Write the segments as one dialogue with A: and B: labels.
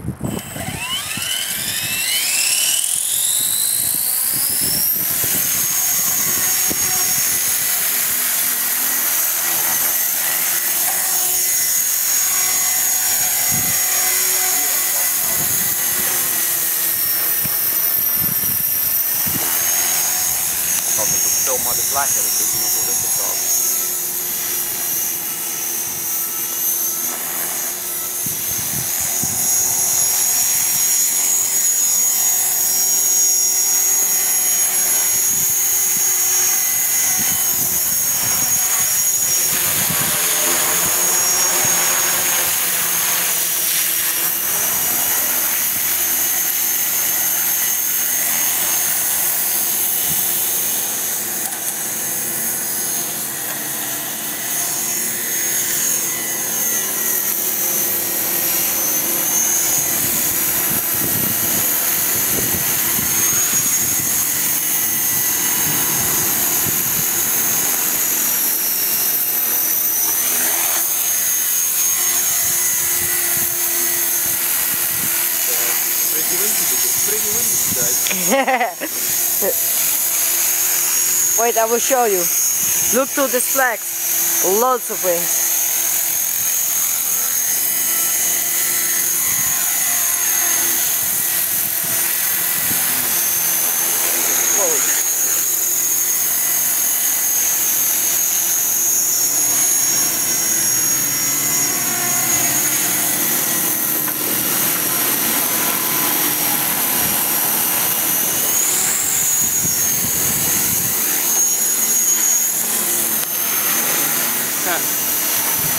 A: Als ik op film maar de vlag heb, dan kun je nog wel witte kopen. Pretty windy today.
B: Wait, I will show you. Look to this flag. Loads of wind. Whoa.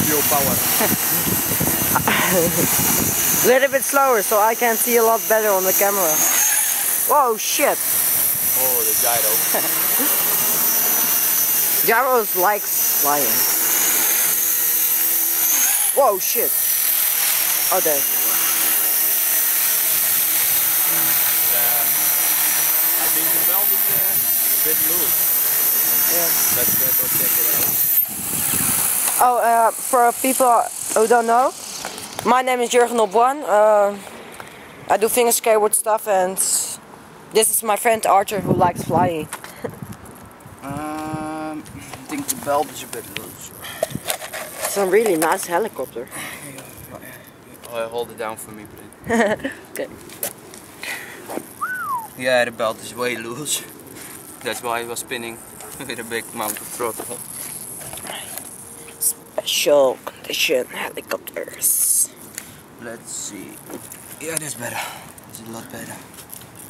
A: Pure power.
B: A little bit slower so I can see a lot better on the camera. Whoa, shit.
A: Oh, the gyro.
B: Gyros likes flying. Whoa, shit. Oh, there.
A: I think the belt is a bit loose.
B: Yeah.
A: Let's go check it out.
B: Oh, for people who don't know, my name is Jurgen Opwan. I do finger skateboard stuff, and this is my friend Arthur who likes flying.
A: I think the belt is a bit loose.
B: It's a really nice helicopter.
A: Oh, hold it down for me, please.
B: Okay.
A: Yeah, the belt is way loose. That's why it was spinning with a big amount of throttle.
B: Special condition helicopters.
A: Let's see. Yeah, that's better. It's a lot better.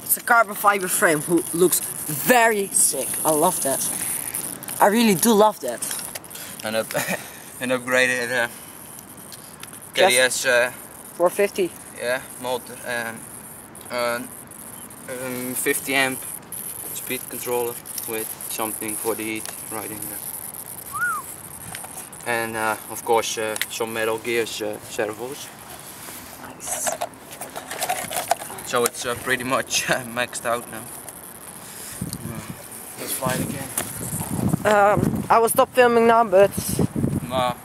B: It's a carbon fiber frame who looks very sick. I love that. I really do love that.
A: And upgraded kds450. Yeah, motor. 50 amp speed controller with something for the heat right in there. And of course some metal gears servos.
B: Nice.
A: So it's pretty much maxed out now. Let's fly it again.
B: I will stop filming now, but...
A: No.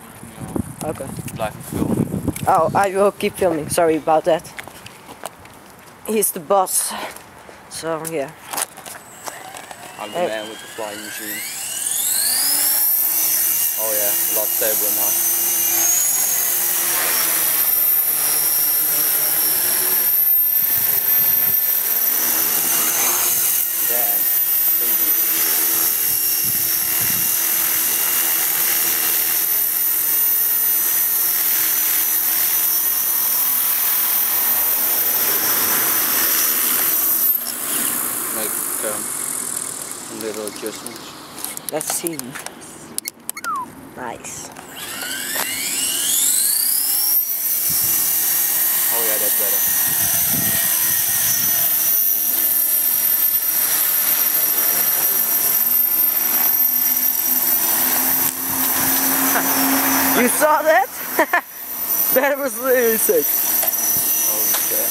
B: Okay.
A: Blijf filmen.
B: Oh, I will keep filming. Sorry about that. He's the boss. So, yeah.
A: I'm the man with the flying machine. Oh yeah, a lot stabler now. Damn, windy. Make little adjustments.
B: Let's see. Nice.
A: Oh yeah, that's better.
B: You saw that? That was really sick.
A: Oh shit.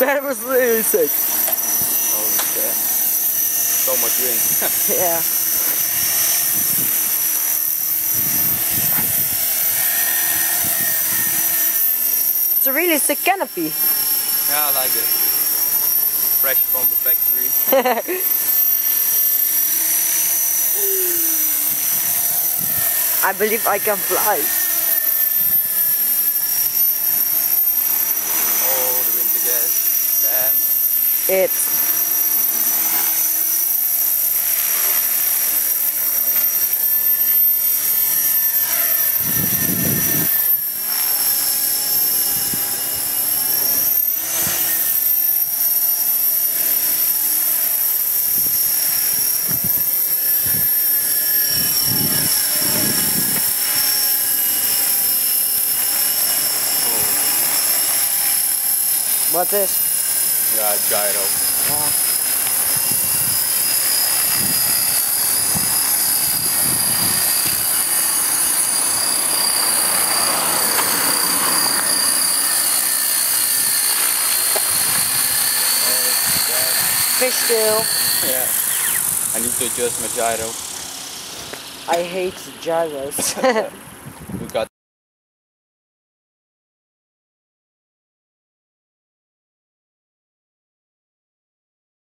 B: That was really sick.
A: Oh shit. So much wind.
B: Yeah. It's a really sick canopy.
A: Yeah, I like it. Fresh from the factory.
B: I believe I can fly.
A: Oh, the wind again. Damn.
B: It. What is?
A: Yeah, gyro.
B: Fish tail.
A: Yeah. I need to adjust my gyro.
B: I hate gyros.